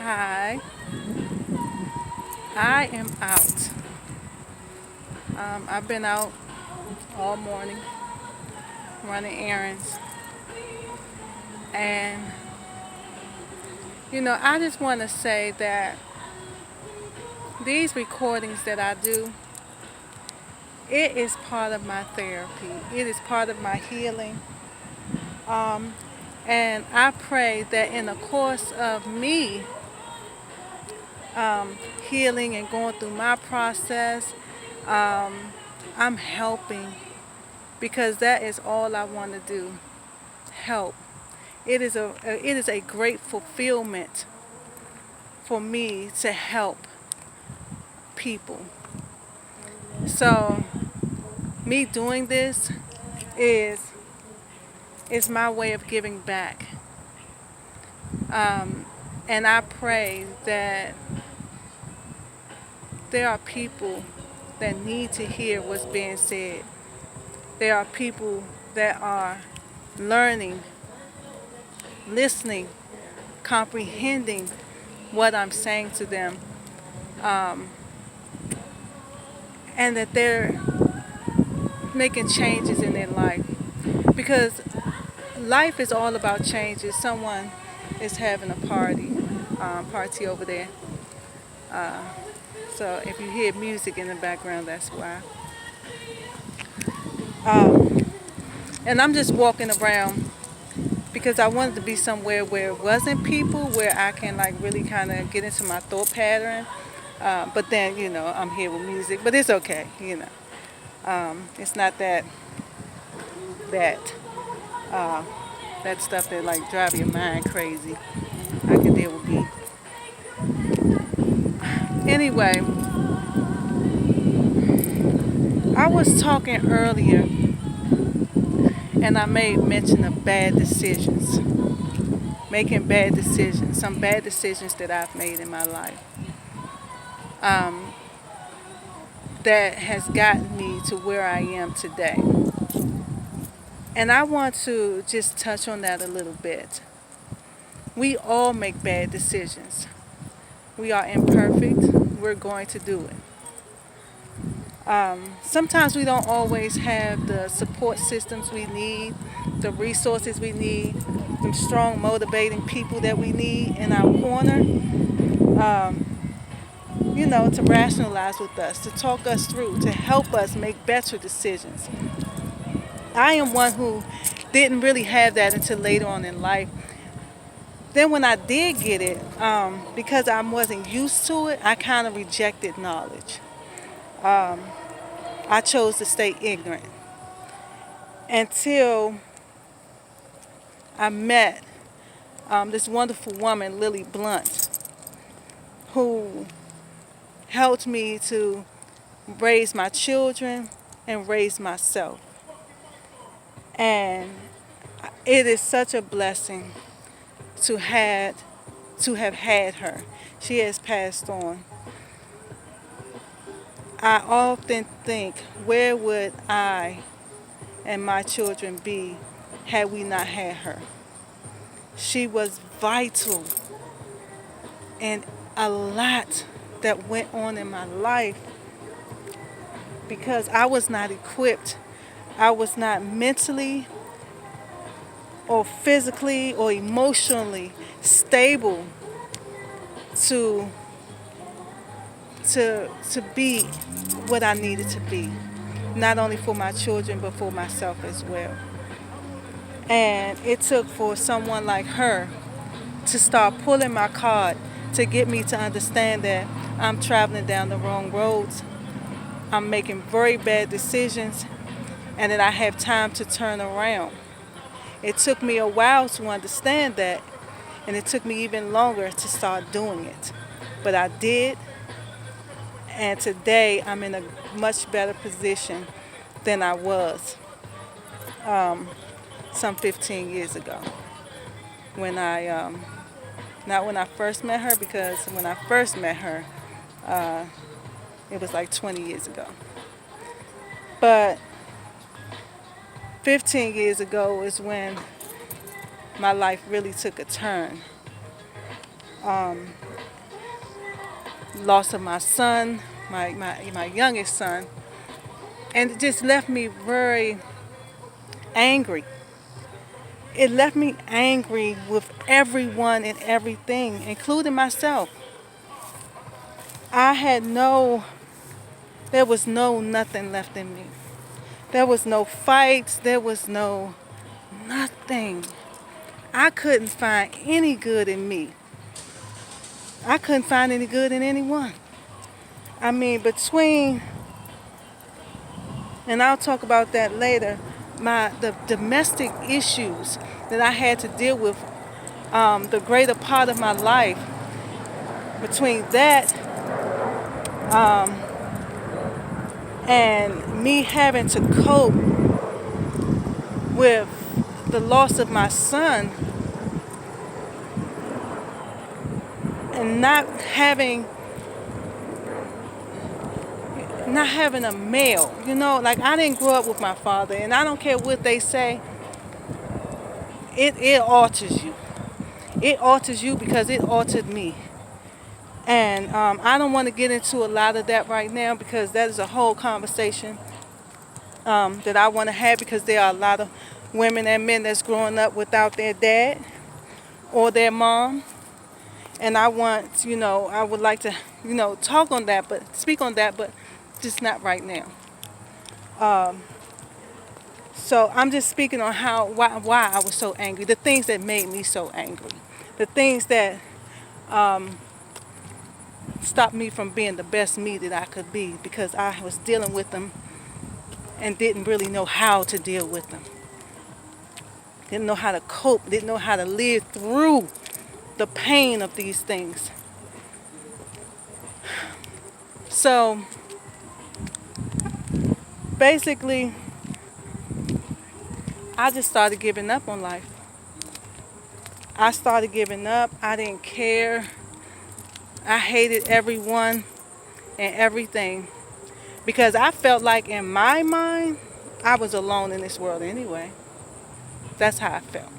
Hi, I am out. I've been out all morning running errands, and I just want to say that these recordings that I do, it is part of my therapy. It is part of my healing, um, and I pray that in the course of me healing and going through my process, um, I'm helping because that is all I want to do. Help. It is a great fulfillment for me to help people. So me doing this is is my way of giving back. Um, and I pray that there are people that need to hear what's being said. There are people that are learning, listening, comprehending what I'm saying to them, um, and that they're making changes in their life. Because life is all about changes. Someone is having a party over there. Uh, so if you hear music in the background, that's why. Um, and I'm just walking around because I wanted to be somewhere where it wasn't people, where I can like really kind of get into my thought pattern. But then, I'm here with music, but it's okay. It's not that uh, that stuff that like drive your mind crazy. I can deal with beat. Anyway, I was talking earlier and I made mention of bad decisions, making bad decisions, some bad decisions that I've made in my life um, that has gotten me to where I am today. And I want to just touch on that a little bit. We all make bad decisions. We are imperfect. We're going to do it. Sometimes we don't always have the support systems we need, the resources we need, the strong motivating people that we need in our corner, to rationalize with us, to talk us through, to help us make better decisions. I am one who didn't really have that until later on in life. Then when I did get it, because I wasn't used to it, I kind of rejected knowledge. Um, I chose to stay ignorant until I met this wonderful woman, Lily Blunt, who helped me to raise my children and raise myself. And it is such a blessing to have had her. She has passed on. I often think, where would I and my children be had we not had her? She was vital in a lot that went on in my life because I was not equipped. I was not mentally or physically or emotionally stable to to be what I needed to be, not only for my children but for myself as well. And it took for someone like her to start pulling my card to get me to understand that I'm traveling down the wrong roads. I'm making very bad decisions and that I have time to turn around. It took me a while to understand that, and it took me even longer to start doing it. But I did, and today I'm in a much better position than I was um, some 15 years ago. When not when I first met her, because when I first met her, uh, it was like 20 years ago. But 15 years ago is when my life really took a turn. loss of my son, my youngest son, and it just left me very angry. It left me angry with everyone and everything, including myself. I had no, there was no nothing left in me. There was no fights, there was no nothing. I couldn't find any good in me. I couldn't find any good in anyone. I mean, between, and I'll talk about that later, the domestic issues that I had to deal with the greater part of my life, between that and me having to cope with the loss of my son and not having a male, like I didn't grow up with my father, and I don't care what they say, it alters you. It alters you because it altered me. And I don't want to get into a lot of that right now because that is a whole conversation that I want to have, because there are a lot of women and men that's growing up without their dad or their mom. And I would like to, talk on that, but speak on that, but just not right now. So I'm just speaking on why I was so angry, the things that made me so angry, the things that stopped me from being the best me that I could be, because I was dealing with them and didn't really know how to deal with them. Didn't know how to cope, didn't know how to live through the pain of these things. So basically, I just started giving up on life. I started giving up. I didn't care. I hated everyone and everything because I felt like in my mind I was alone in this world anyway. That's how I felt.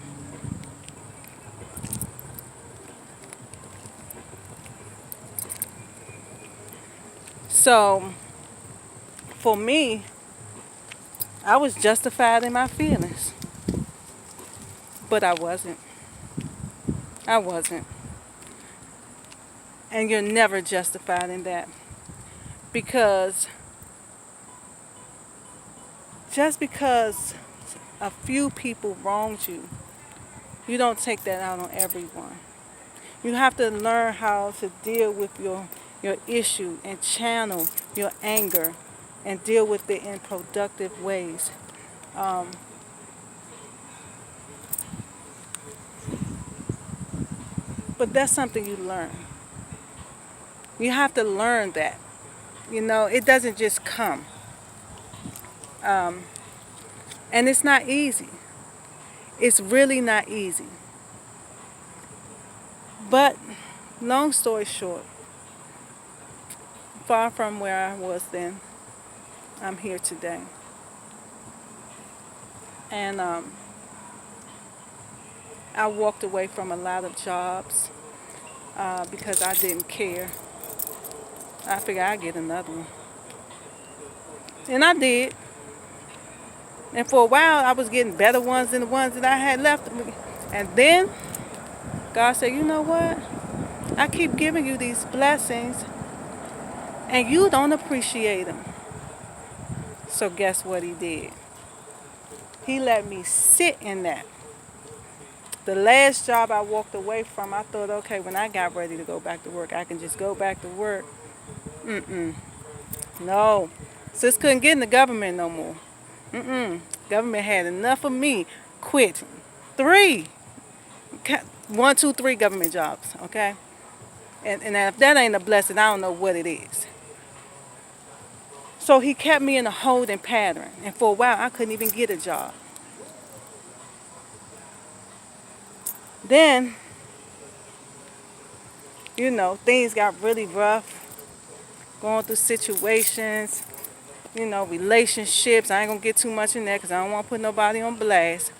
So for me, I was justified in my feelings, but I wasn't. I wasn't. And you're never justified in that, because just because a few people wronged you, you don't take that out on everyone. You have to learn how to deal with your issue and channel your anger and deal with it in productive ways. Um, but that's something you learn. You have to learn that. It doesn't just come. Um, and it's not easy. It's really not easy. But long story short, far from where I was then, I'm here today. And I walked away from a lot of jobs because I didn't care. I figured I'd get another one. And I did. And for a while, I was getting better ones than the ones that I had left. And then God said, you know what? I keep giving you these blessings and you don't appreciate them. So guess what he did? He let me sit in that. The last job I walked away from, I thought, okay, when I got ready to go back to work, I can just go back to work. No. Sis couldn't get in the government no more. Government had enough of me quitting. 3. 1, 2, 3 government jobs, okay? And if that ain't a blessing, I don't know what it is. So he kept me in a holding pattern. And for a while, I couldn't even get a job. Then, things got really rough. Going through situations, relationships. I ain't going to get too much in there because I don't want to put nobody on blast.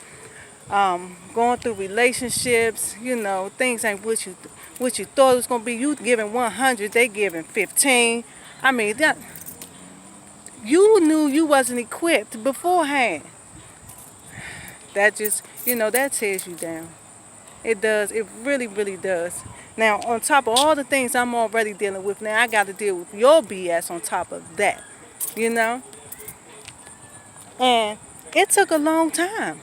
Going through relationships, things ain't what you thought it was gonna be. You giving 100, they giving 15. I mean, that you knew you wasn't equipped beforehand. That just, that tears you down. It does. It really, really does. Now, on top of all the things I'm already dealing with, now I got to deal with your BS on top of that. You know? And it took a long time.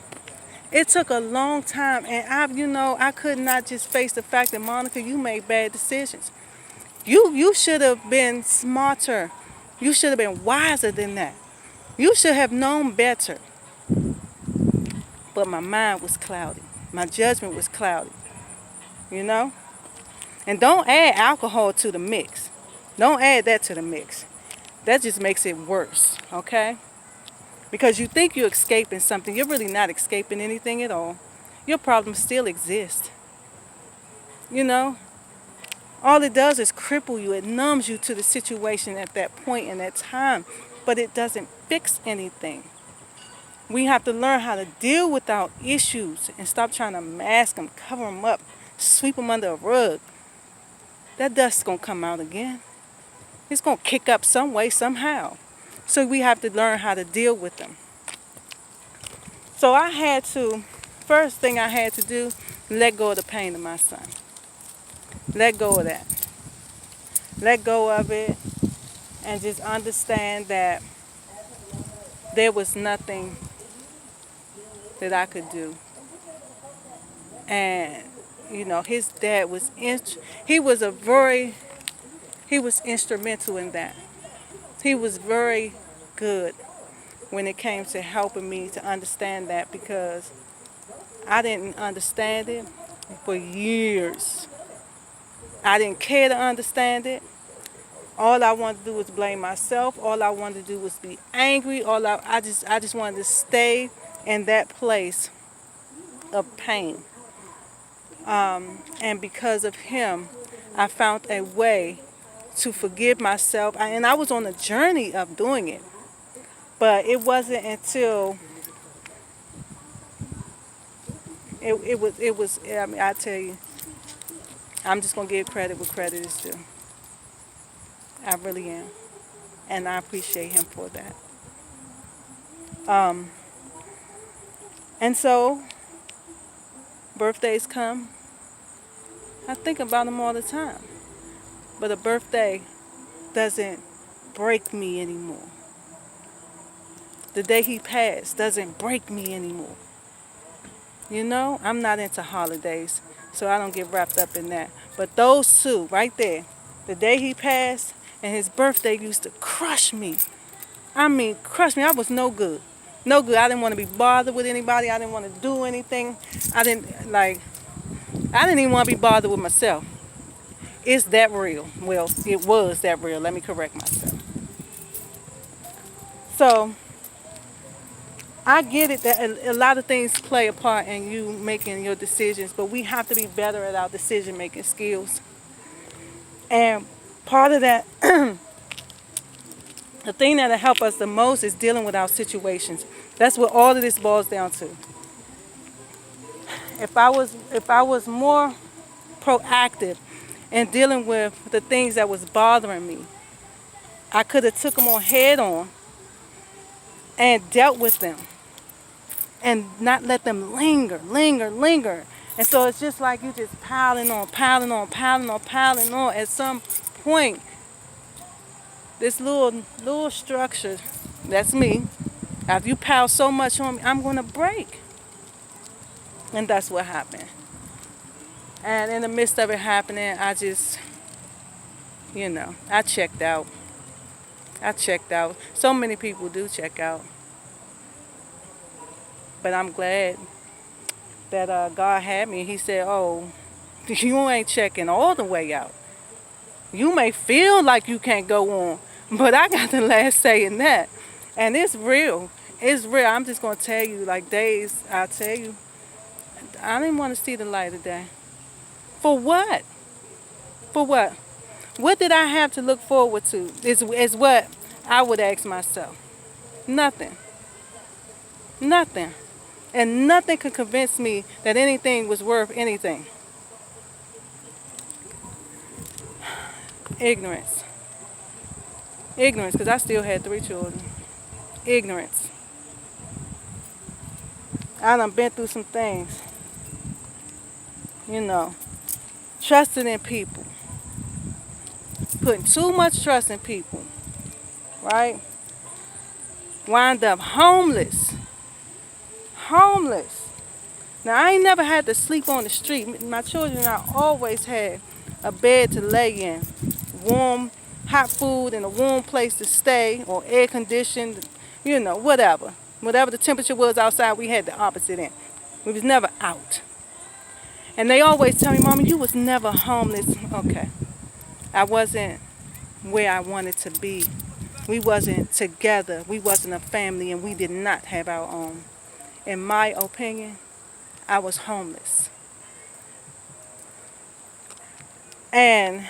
It took a long time. And I could not just face the fact that, Monica, you made bad decisions. You should have been smarter. You should have been wiser than that. You should have known better. But my mind was cloudy. My judgment was cloudy. You know? And don't add alcohol to the mix. Don't add that to the mix. That just makes it worse, okay? Because you think you're escaping something. You're really not escaping anything at all. Your problems still exist. You know? All it does is cripple you. It numbs you to the situation at that point in that time. But it doesn't fix anything. We have to learn how to deal with our issues and stop trying to mask them, cover them up, sweep them under a rug. That dust's going to come out again. It's going to kick up some way, somehow. So we have to learn how to deal with them. So first thing I had to do, let go of the pain of my son. Let go of that. Let go of it and just understand that there was nothing that I could do. And, his dad was, he was instrumental in that. He was very good when it came to helping me to understand that, because I didn't understand it for years. I didn't care to understand it. All I wanted to do was blame myself. All I wanted to do was be angry. I just wanted to stay in that place of pain. And because of him, I found a way to forgive myself. And I was on a journey of doing it. But it wasn't until I tell you, I'm just going to give credit where credit is due. I really am. And I appreciate him for that. And so, birthdays come. I think about them all the time. But a birthday doesn't break me anymore. The day he passed doesn't break me anymore. I'm not into holidays, so I don't get wrapped up in that. But those two right there, the day he passed and his birthday, used to crush me. I mean, crush me. I was no good. No good. I didn't want to be bothered with anybody. I didn't want to do anything. I didn't even want to be bothered with myself. It's that real. Well, it was that real. Let me correct myself. So, I get it that a lot of things play a part in you making your decisions, but we have to be better at our decision-making skills. And part of that, the thing that'll help us the most is dealing with our situations. That's what all of this boils down to. If I was more proactive in dealing with the things that was bothering me, I could have took them on head on and dealt with them and not let them linger. And so it's just like you just piling on. At some point, this little structure, that's me, after you pile so much on me, I'm going to break. And that's what happened. And in the midst of it happening, I just, I checked out. So many people do check out. But I'm glad that God had me. He said, oh, you ain't checking all the way out. You may feel like you can't go on, but I got the last say in that. And it's real. It's real. I'm just going to tell you, like days, I'll tell you, I didn't want to see the light of day. For what? For what? What did I have to look forward to? Is what I would ask myself. Nothing. Nothing. And nothing could convince me that anything was worth anything. Ignorance. Ignorance, because I still had 3 children. Ignorance. I done been through some things, you know. Trusting in people. Putting too much trust in people, right? Wind up homeless. Homeless. Now, I ain't never had to sleep on the street. My children and I always had a bed to lay in, warm, hot food, and a warm place to stay, or air conditioned, whatever. Whatever the temperature was outside, we had the opposite end. We was never out. And they always tell me, Mommy, you was never homeless. Okay. I wasn't where I wanted to be. We wasn't together. We wasn't a family, and we did not have our own. In my opinion, I was homeless. And,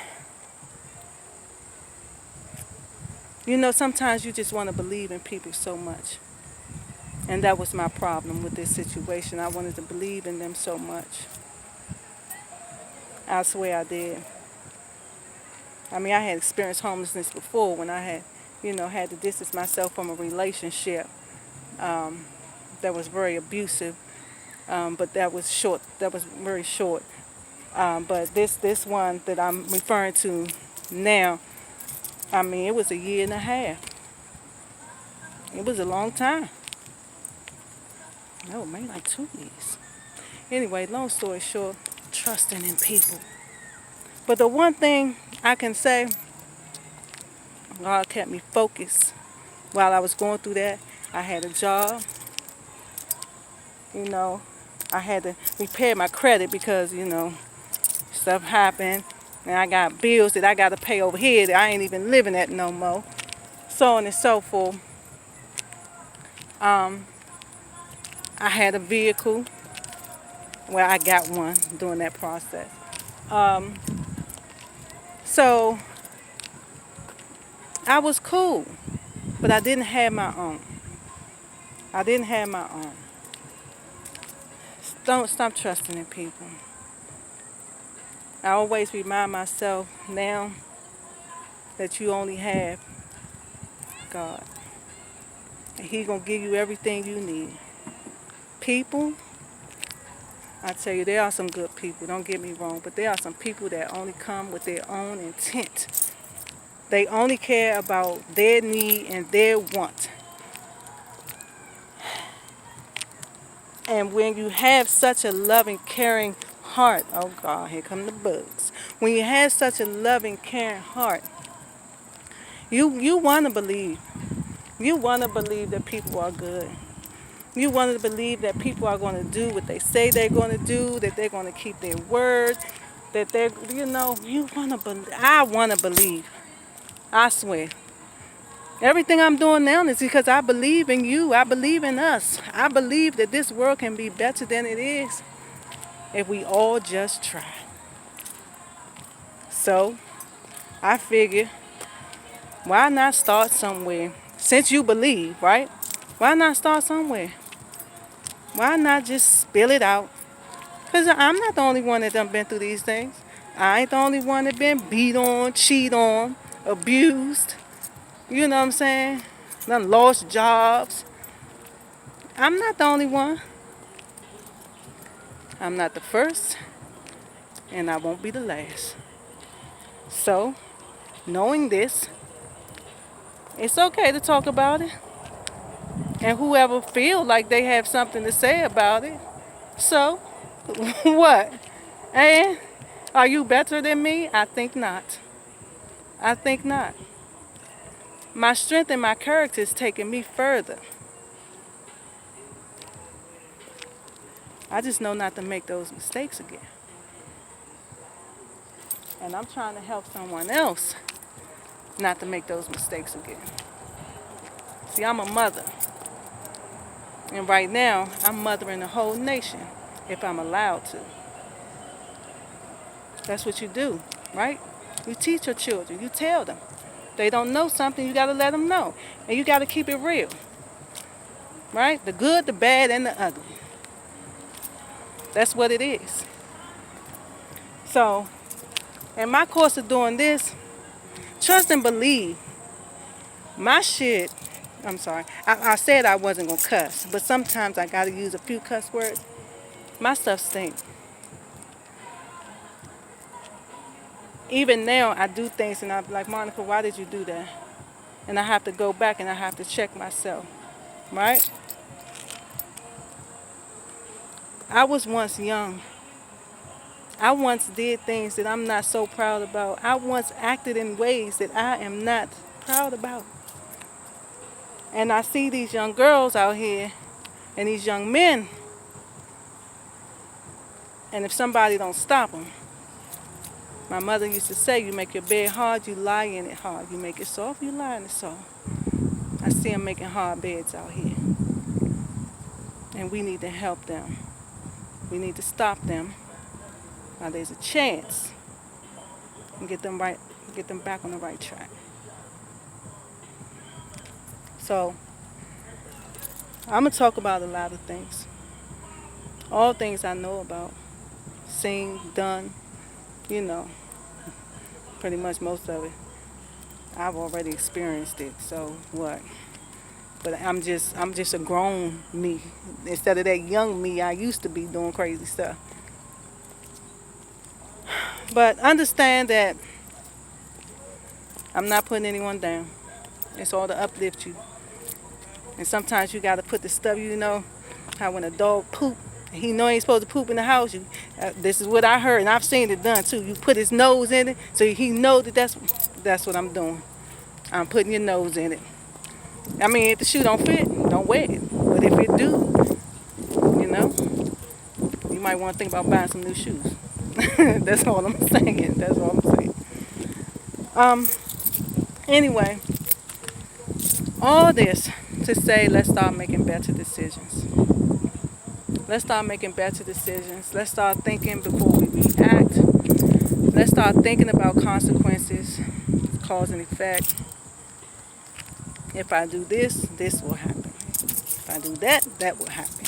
sometimes you just want to believe in people so much. And that was my problem with this situation. I wanted to believe in them so much. I swear I did. I mean, I had experienced homelessness before when I had to distance myself from a relationship that was very abusive, but that was short. That was very short. But this one that I'm referring to now, I mean, it was a year and a half. It was a long time. No, maybe like 2 years. Anyway, long story short, trusting in people. But the one thing I can say, God kept me focused while I was going through that. I had a job. I had to repair my credit because, stuff happened. And I got bills that I got to pay over here that I ain't even living at no more. So on and so forth. I had a vehicle. Well, I got one during that process. So I was cool, but I didn't have my own. I didn't have my own. Don't stop trusting in people. I always remind myself now that you only have God. And He's going to give you everything you need. People, I tell you, there are some good people, don't get me wrong, but there are some people that only come with their own intent. They only care about their need and their want. And when you have such a loving, caring heart, oh God, here come the bugs. When you have such a loving, caring heart, you want to believe. You want to believe that people are good. You want to believe that people are going to do what they say they're going to do, that they're going to keep their word, that you want to believe. I want to believe. I swear. Everything I'm doing now is because I believe in you. I believe in us. I believe that this world can be better than it is if we all just try. So, I figure, why not start somewhere? Since you believe, right? Why not start somewhere? Why not just spill it out? Because I'm not the only one that done been through these things. I ain't the only one that been beat on, cheated on, abused. You know what I'm saying? Done lost jobs. I'm not the only one. I'm not the first, and I won't be the last. So, knowing this, it's okay to talk about it. And whoever feel like they have something to say about it, so, what? And are you better than me? I think not. I think not. My strength and my character is taking me further. I just know not to make those mistakes again. And I'm trying to help someone else not to make those mistakes again. See, I'm a mother. And right now, I'm mothering the whole nation if I'm allowed to. That's what you do, right? You teach your children. You tell them. If they don't know something, you got to let them know. And you got to keep it real. Right? The good, the bad, and the ugly. That's what it is. So, In my course of doing this, trust and believe. My shit, I'm sorry. I said I wasn't going to cuss, but sometimes I got to use a few cuss words. My stuff stinks. Even now, I do things and I'm like, Monica, why did you do that? And I have to go back and I have to check myself, right? I was once young. I once did things that I'm not so proud about. I once acted in ways that I am not proud about. And I see these young girls out here and these young men, and if somebody don't stop them, my mother used to say, you make your bed hard, you lie in it hard. You make it soft, you lie in it soft. I see them making hard beds out here. And we need to help them. We need to stop them while there's a chance and get them back on the right track. So I'm gonna talk about a lot of things. All things I know about. Seen, done, you know, pretty much most of it. I've already experienced it. So what? But I'm just a grown me. Instead of that young me I used to be doing crazy stuff. But understand that I'm not putting anyone down. It's all to uplift you. And sometimes you got to put the stuff, you know, how when a dog poop, he know he ain't supposed to poop in the house. This is what I heard, and I've seen it done too. You put his nose in it, so he know that that's what I'm doing. I'm putting your nose in it. I mean, if the shoe don't fit, don't wear it. But if it do, you know, you might want to think about buying some new shoes. That's all I'm saying. That's all I'm saying. Anyway, all this to say, let's start making better decisions. Let's start making better decisions. Let's start thinking before we react. Let's start thinking about consequences, cause and effect. If I do this, this will happen. If I do that, that will happen.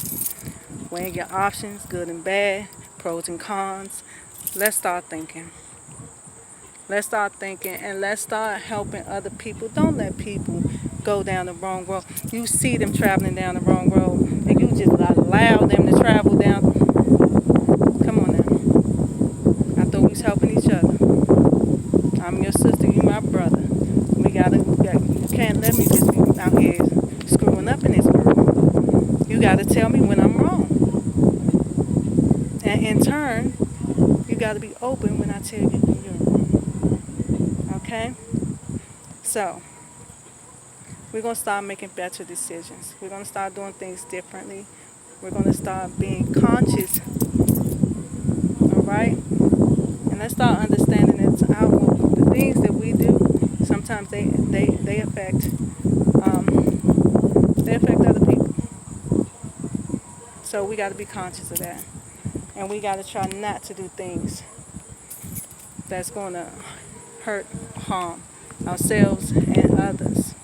Weighing your options, good and bad, pros and cons. Let's start thinking. Let's start thinking and let's start helping other people. Don't let people go down the wrong road. You see them traveling down the wrong road and you just allow them to travel down. Come on now. I thought we was helping each other. I'm your sister, you my brother. You can't let me just be out here screwing up in this world. You gotta tell me when I'm wrong. And in turn, you gotta be open when I tell you when you're wrong. Okay? So, we're going to start making better decisions. We're going to start doing things differently. We're going to start being conscious. All right? And let's start understanding that the things that we do, sometimes they affect other people. So we got to be conscious of that. And we got to try not to do things that's going to hurt, harm ourselves and others.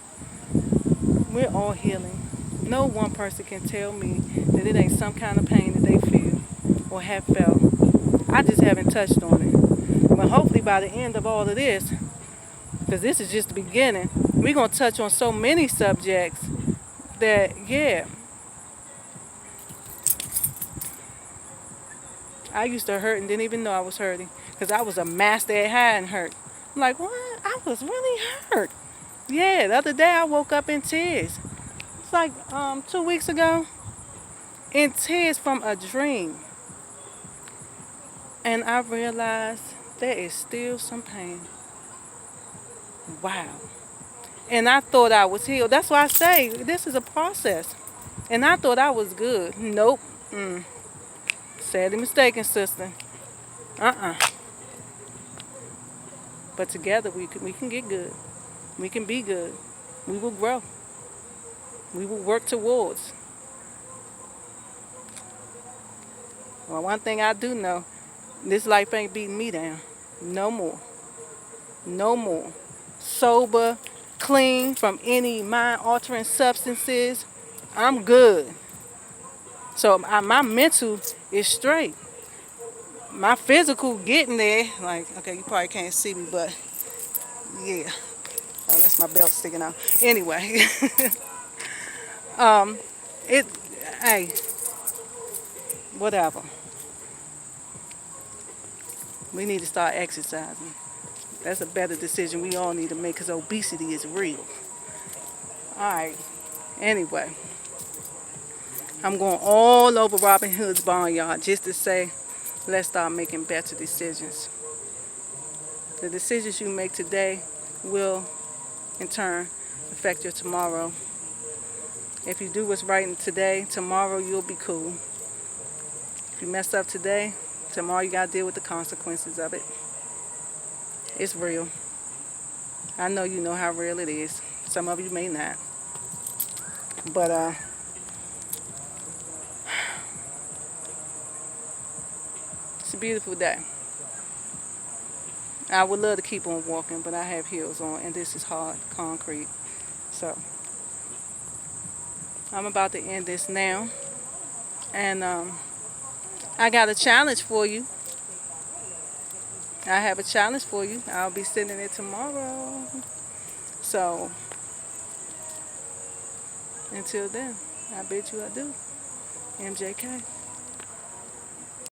We're all healing. No one person can tell me that it ain't some kind of pain that they feel or have felt. I just haven't touched on it. But hopefully by the end of all of this, because this is just the beginning, we're going to touch on so many subjects that, yeah, I used to hurt and didn't even know I was hurting because I was a master at hiding hurt. I'm like, what? I was really hurt. Yeah, the other day I woke up in tears. It's like 2 weeks ago, in tears from a dream. And I realized there is still some pain. Wow. And I thought I was healed. That's why I say this is a process. And I thought I was good. Nope. Sadly mistaken, sister. But together we can get good. We can be good. We will grow. We will work towards. Well, one thing I do know, this life ain't beating me down. No more. No more. Sober, clean from any mind-altering substances. I'm good. So my mental is straight. my physical getting there, like, okay, you probably can't see me, but yeah. Oh, that's my belt sticking out. Anyway, um, it, hey, whatever. We need to start exercising. That's a better decision we all need to make because obesity is real. All right. Anyway, I'm going all over Robin Hood's barnyard just to say, let's start making better decisions. The decisions you make today will, in turn, affect your tomorrow. If you do what's right today, tomorrow you'll be cool. If you mess up today, tomorrow you gotta deal with the consequences of it. It's real. I know you know how real it is. Some of you may not. But it's a beautiful day. I would love to keep on walking, but I have heels on and this is hard concrete. So I'm about to end this now. And I got a challenge for you. I have a challenge for you. I'll be sending it tomorrow. So until then, I bid you adieu. MJK.